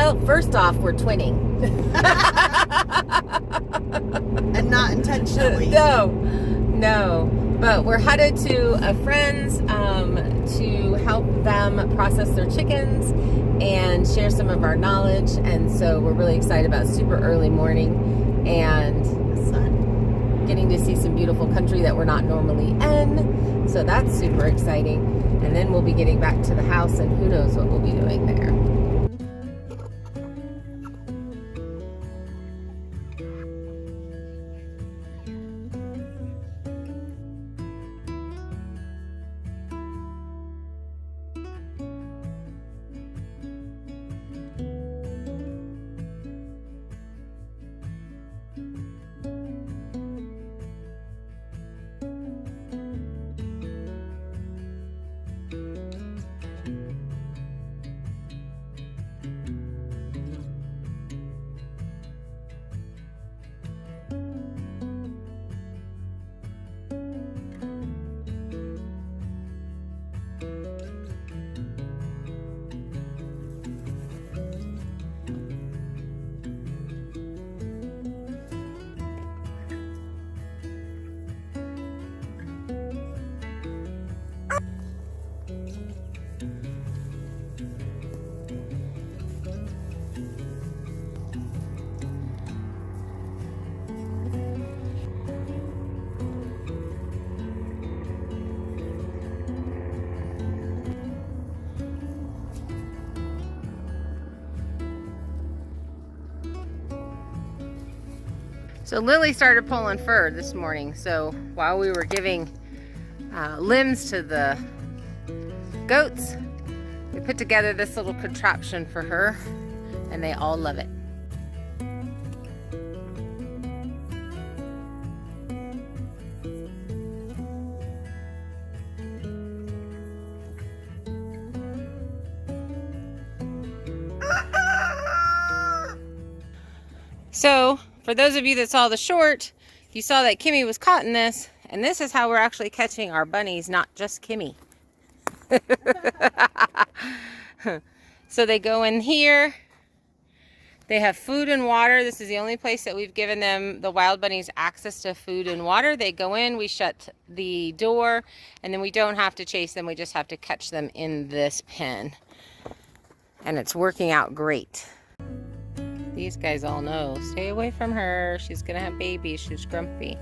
Well, first off, we're twinning. And not intentionally. No. But we're headed to a friend's to help them process their chickens and share some of our knowledge. And so we're really excited about super early morning and getting to see some beautiful country that we're not normally in. So that's super exciting. And then we'll be getting back to the house, and who knows what we'll be doing there. So Lily started pulling fur this morning. So while we were giving limbs to the goats, we put together this little contraption for her, and they all love it. So, for those of you that saw the short, you saw that Kimmy was caught in this, and this is how we're actually catching our bunnies, not just Kimmy. So they go in here. They have food and water. This is the only place that we've given them, the wild bunnies, access to food and water. They go in, we shut the door, and then we don't have to chase them. We just have to catch them in this pen. And it's working out great. These guys all know, stay away from her. She's gonna have babies. She's grumpy.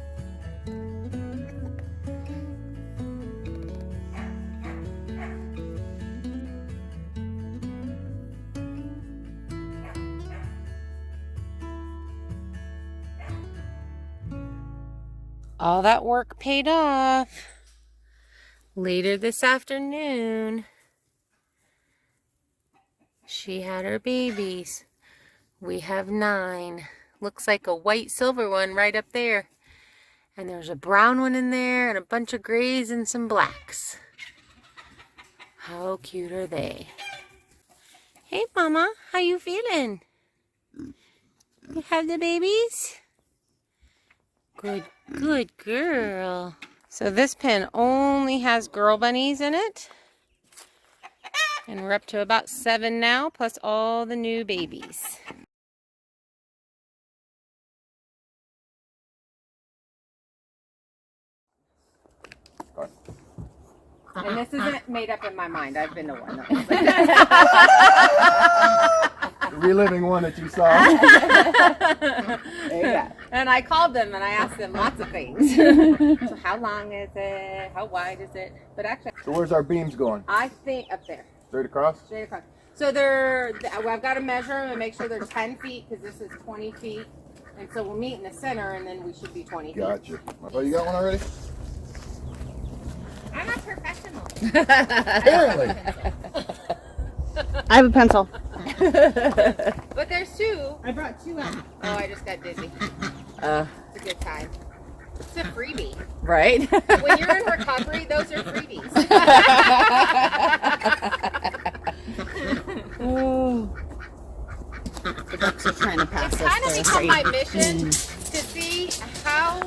All that work paid off. Later this afternoon, she had her babies. We have 9. Looks like a white silver one right up there. And there's a brown one in there and a bunch of grays and some blacks. How cute are they? Hey Mama, how you feeling? You have the babies? Good girl. So this pen only has girl bunnies in it. And we're up to about 7 now, plus all the new babies. And this isn't made up in my mind. I've been the one. Reliving one that you saw. Yeah. And I called them and I asked them lots of things. So how long is it? How wide is it? But actually, So where's our beams going? I think up there. Straight across? Straight across. So they're, well, I've got to measure them and make sure they're 10 feet because this is 20 feet. And so we'll meet in the center and then we should be 20 feet. Gotcha. Oh, you got one already? I'm a professional. Apparently. I have a pencil. But there's 2. I brought 2 out. Oh, I just got dizzy. It's a good time. It's a freebie. Right? When you're in recovery, those are freebies. Oh. The ducks are trying to pass It's us. kind of They're become afraid. my mission to see how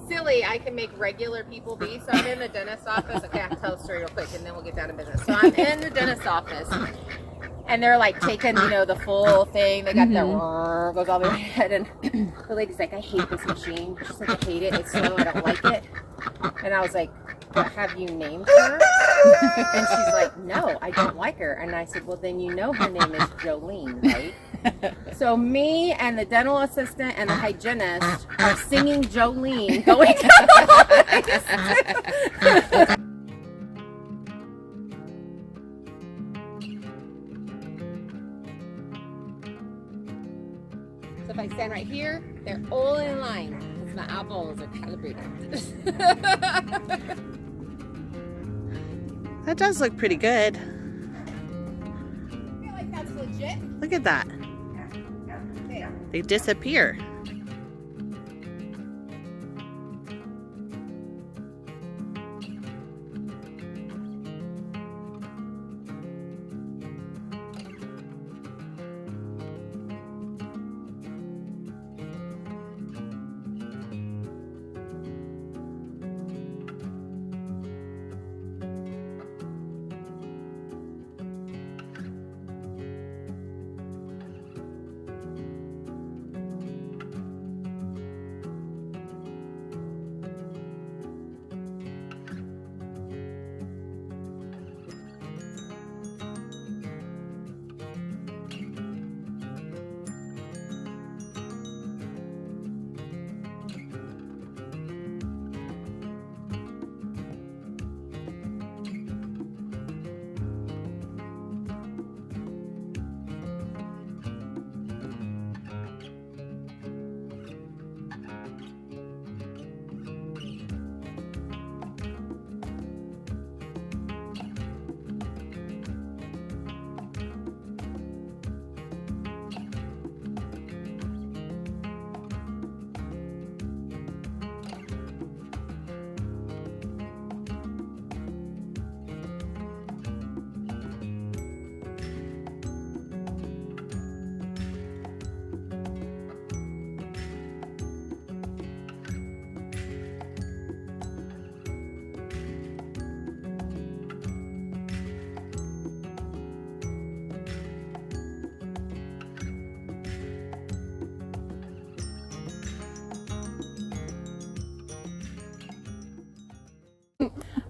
silly I can make regular people be. So I'm in the dentist's office. Okay, I have to tell a story real quick and then we'll get down to business. So I'm in the dentist's office And they're like taking, the full thing. They got the goes all the way ahead. And the lady's like, I hate this machine. She's like, I hate it. It's slow. I don't like it. And I was like, but have you named her? And she's like, no, I don't like her. And I said, well, then you know her name is Jolene, right? So me and the dental assistant and the hygienist are singing Jolene going down the line. So if I stand right here, they're all in line because my eyeballs are calibrated. That does look pretty good. I feel like that's legit. Look at that. They disappear.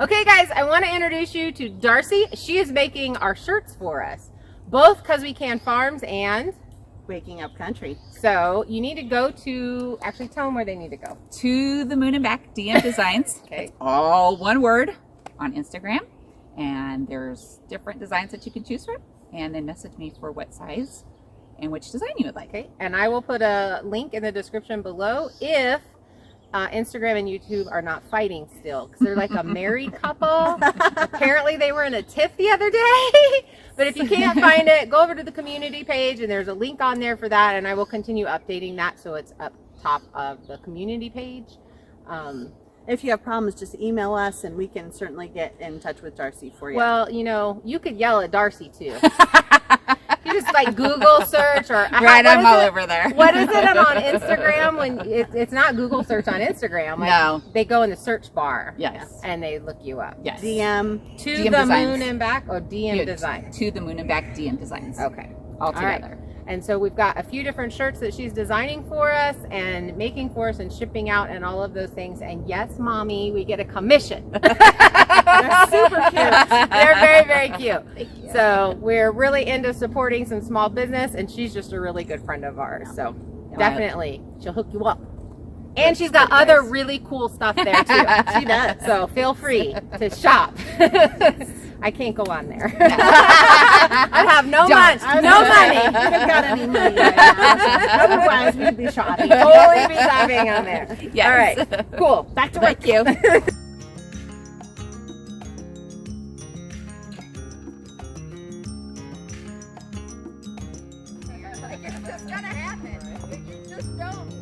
Okay guys, I want to introduce you to Darcy. She is making our shirts for us, both because we can farms and Waking Up Country. so you need to go to, actually tell them where they need to go. To the Moon and Back DM Designs. Okay. It's all one word on Instagram, and there's different designs that you can choose from, and then message me for what size and which design you would like. Okay, and I will put a link in the description below if Instagram and YouTube are not fighting still, because they're like a married couple. Apparently they were in a tiff the other day. But if you can't find it, go over to the community page and there's a link on there for that, and I will continue updating that so it's up top of the community page. If you have problems, just email us and we can certainly get in touch with Darcy for you. Well, you could yell at Darcy too. You just like Google search or Right, I'm all over there. What is it on Instagram when it's not Google search on Instagram? Like, No. they go in the search bar. Yes. And they look you up. Yes. DM. To DM the Designs. Moon and Back or DM Good. Design. To the Moon and Back DM Designs. Okay. All right. together. And so we've got a few different shirts that she's designing for us and making for us and shipping out and all of those things. And yes, mommy, we get a commission. They're super cute. They're very, very cute. So we're really into supporting some small business, and she's just a really good friend of ours. So definitely she'll hook you up. And she's got other really cool stuff there too. She does. So feel free to shop. I can't go on there. I have no money. No money. We haven't got any money right now. Otherwise, we'd be shopping. Totally be shopping on there. Yes. All right. Cool. Back to work. Thank you. It's just gonna happen. You just don't.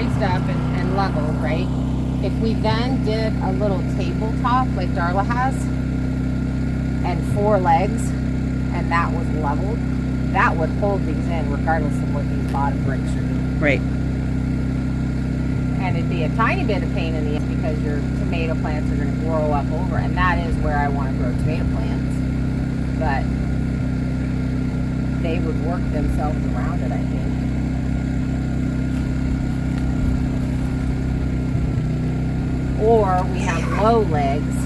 braced up and leveled, right? If we then did a little tabletop like Darla has, and 4 legs, and that was leveled, that would hold these in regardless of what these bottom bricks are doing. Right. And it'd be a tiny bit of pain in the ass because your tomato plants are going to grow up over, and that is where I want to grow tomato plants. But they would work themselves around it, I think. Or we have low legs.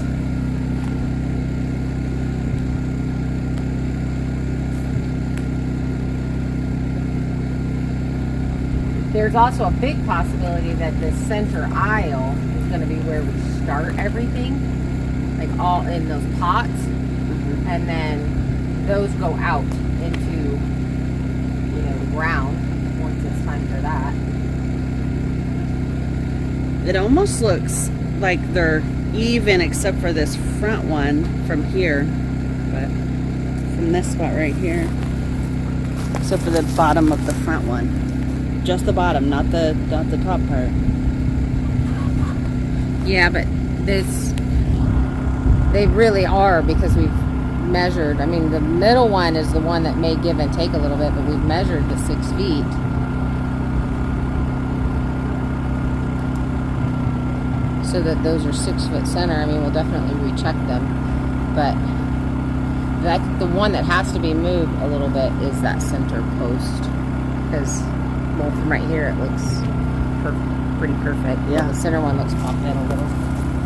There's also a big possibility that this center aisle is going to be where we start everything, like all in those pots, and then those go out into, you know, the ground once it's time for that. It almost looks like they're even except for this front one from here, but from this spot right here, except for the bottom of the front one. Just the bottom, not the top part. Yeah, but they really are, because we've measured. I mean, the middle one is the one that may give and take a little bit, but we've measured the 6 feet. So that those are 6 foot center. I mean, we'll definitely recheck them, but the one that has to be moved a little bit is that center post, because, well, from right here it looks pretty perfect. Yeah. The center one looks popped in a little,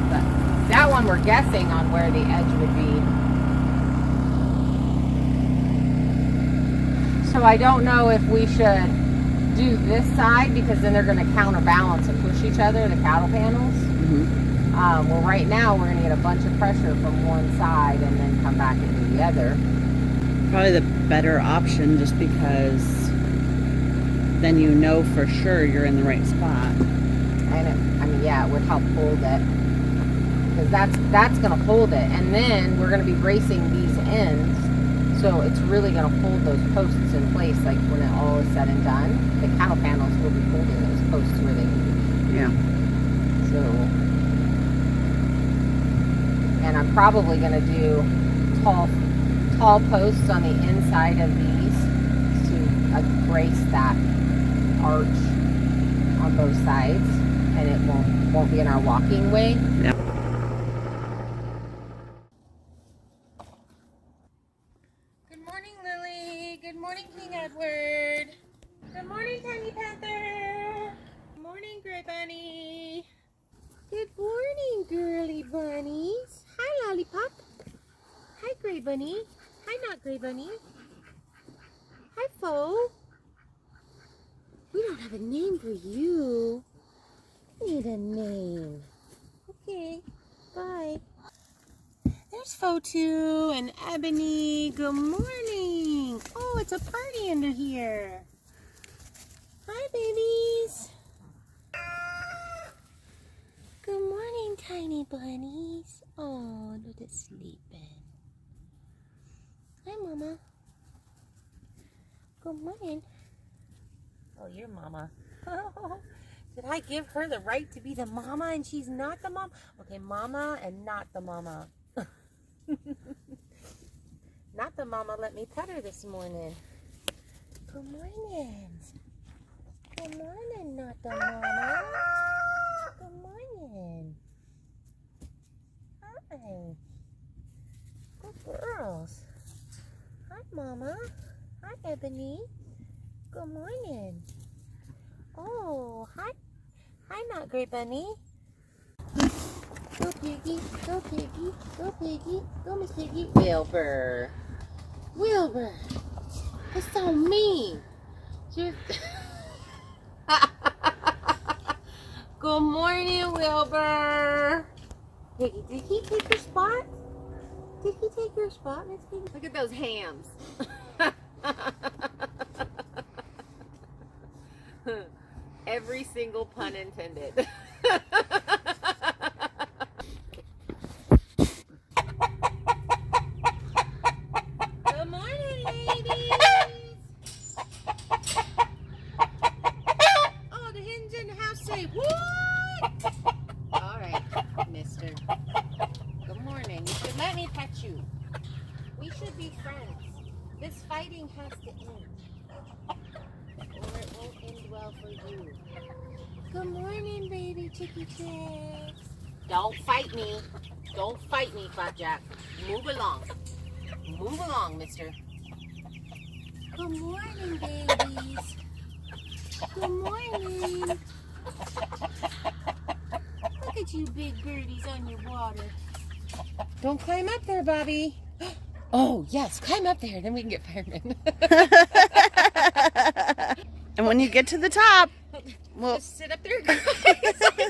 but that one we're guessing on where the edge would be. So I don't know if we should do this side, because then they're going to counterbalance and push each other, the cattle panels. Well, right now we're going to get a bunch of pressure from one side and then come back and do the other. Probably the better option, just because then you know for sure you're in the right spot. And it would help hold it, because that's going to hold it. And then we're going to be bracing these ends, so it's really going to hold those posts in place. Like when it all is said and done, the cattle panels will be holding those posts where they need to be. Yeah. So, and I'm probably going to do tall posts on the inside of these to brace that arch on both sides, and it won't be in our walking way. Yeah. Good morning, Lily. Good morning, King Edward. Good morning, Tiny Panther. Good morning, Gray Bunny. Good morning, girly bunnies. Hi, Lollipop. Hi, Gray Bunny. Hi, not Gray Bunny. Hi, Fo. We don't have a name for you. We need a name. Okay, bye. There's Fotu and Ebony. Good morning. Oh, it's a party under here. Hi, babies. Good morning, tiny bunnies. Oh, look at sleeping. Hi, Mama. Good morning. Oh, you're Mama. Did I give her the right to be the mama and she's not the mom? Okay, Mama and not the mama. Not the mama let me pet her this morning. Good morning. Good morning, not the mama. Good morning. Hi. Good girls. Hi, Mama. Hi, Ebony. Good morning. Oh, hi. Hi, not Gray Bunny. Go Piggy, go Piggy, go Piggy, go Miss Piggy. Wilbur. Wilbur. That's so mean. You're... Good morning, Wilbur. Piggy, did he take your spot? Did he take your spot, Miss Piggy? Look at those hams. Every single pun intended. Good morning, ladies. Oh, the hens in the house say what? All right, mister. Good morning. You should let me pet you. We should be friends. This fighting has to end. Or it won't end well for you. Good morning, baby chicky chicks. Don't fight me. Don't fight me, Flapjack. Move along. Move along, mister. Good morning, babies. Good morning. Look at you big birdies on your water. Don't climb up there, Bobby. Oh, yes, climb up there. Then we can get firemen. And when you get to the top, well, Just sit up there, guys.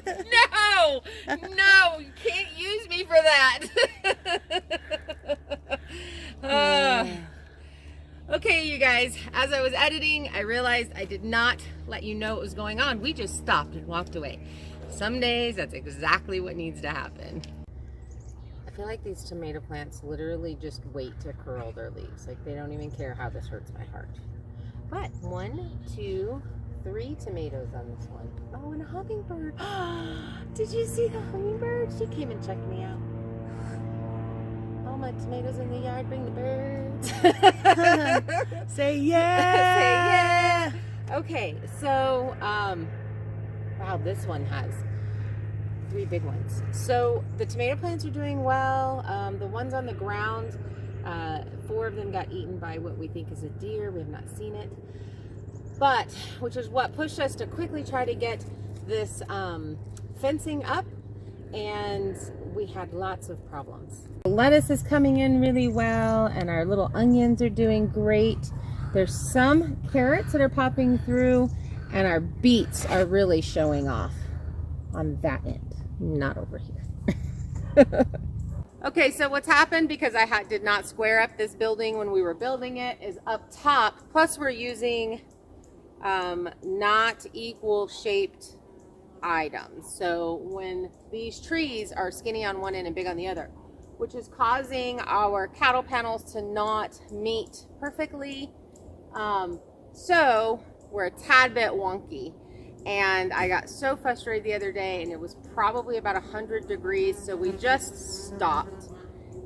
No! No! You can't use me for that. Okay, you guys. As I was editing, I realized I did not let you know what was going on. We just stopped and walked away. Some days, that's exactly what needs to happen. I feel like these tomato plants literally just wait to curl their leaves. Like, they don't even care how this hurts my heart. But 1, 2, 3 tomatoes on this one. Oh, and a hummingbird. Did you see the hummingbird? She came and checked me out. All my tomatoes in the yard, bring the birds. say yeah. Say yeah. Okay, so, wow, this one has 3 big ones. So the tomato plants are doing well. The ones on the ground, 4 of them got eaten by what we think is a deer. We have not seen it. But, which is what pushed us to quickly try to get this fencing up, and we had lots of problems. The lettuce is coming in really well, and our little onions are doing great. There's some carrots that are popping through, and our beets are really showing off on that end, not over here. Okay, so what's happened, because I did not square up this building when we were building it, is up top, plus we're using not equal shaped items. So when these trees are skinny on one end and big on the other, which is causing our cattle panels to not meet perfectly. So we're a tad bit wonky. And I got so frustrated the other day, and it was probably about 100 degrees, so we just stopped.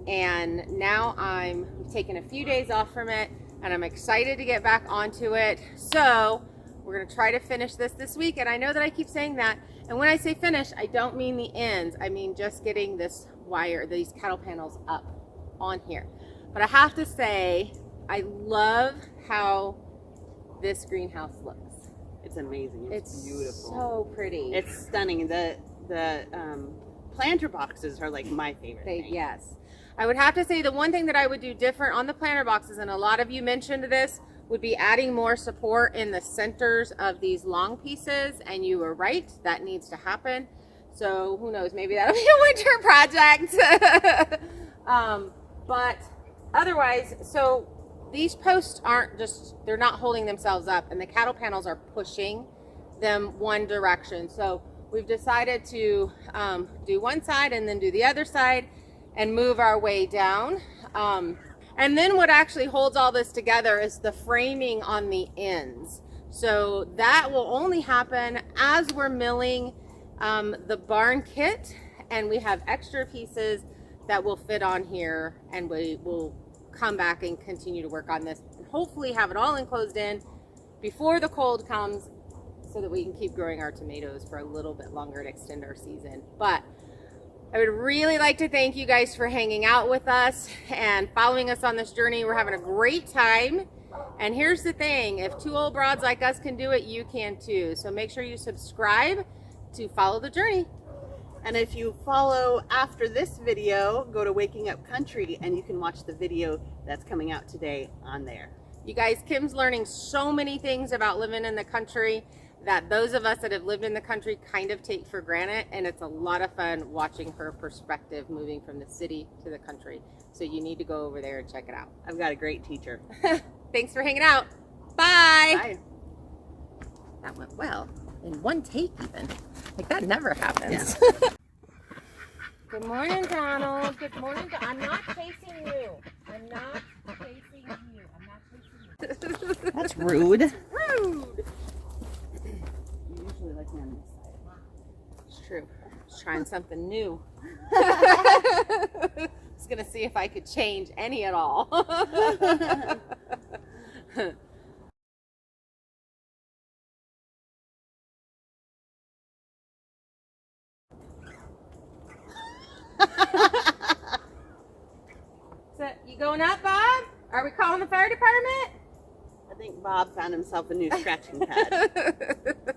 And now I'm taking a few days off from it, and I'm excited to get back onto it. So we're gonna try to finish this week, and I know that I keep saying that, and when I say finish, I don't mean the ends. I mean just getting this wire, these cattle panels up on here. But I have to say, I love how this greenhouse looks. It's amazing. It's beautiful. So pretty. It's stunning. The planter boxes are like my favorite thing. Yes. I would have to say the one thing that I would do different on the planter boxes, and a lot of you mentioned this, would be adding more support in the centers of these long pieces, and you were right, that needs to happen. So who knows, maybe that'll be a winter project. But otherwise, so these posts aren't just, they're not holding themselves up, and the cattle panels are pushing them one direction. So we've decided to do one side and then do the other side and move our way down. And then what actually holds all this together is the framing on the ends. So that will only happen as we're milling the barn kit, and we have extra pieces that will fit on here, and we will come back and continue to work on this and hopefully have it all enclosed in before the cold comes, so that we can keep growing our tomatoes for a little bit longer and extend our season. But I would really like to thank you guys for hanging out with us and following us on this journey. We're having a great time. And here's the thing, if 2 old broads like us can do it, you can too. So make sure you subscribe to follow the journey. And if you follow after this video, go to Waking Up Country, and you can watch the video that's coming out today on there. You guys, Kim's learning so many things about living in the country that those of us that have lived in the country kind of take for granted, and it's a lot of fun watching her perspective moving from the city to the country. So you need to go over there and check it out. I've got a great teacher. Thanks for hanging out. Bye. Bye. That went well. In one take even. Like, that never happens. Yeah. Good morning, Donald. Good morning. I'm not chasing you. I'm not chasing you. I'm not chasing you. That's rude. Rude. You usually like me on this side. true. Just trying something new. Just gonna see if I could change any at all. So, you going up, Bob? Are we calling the fire department? I think Bob found himself a new scratching pad.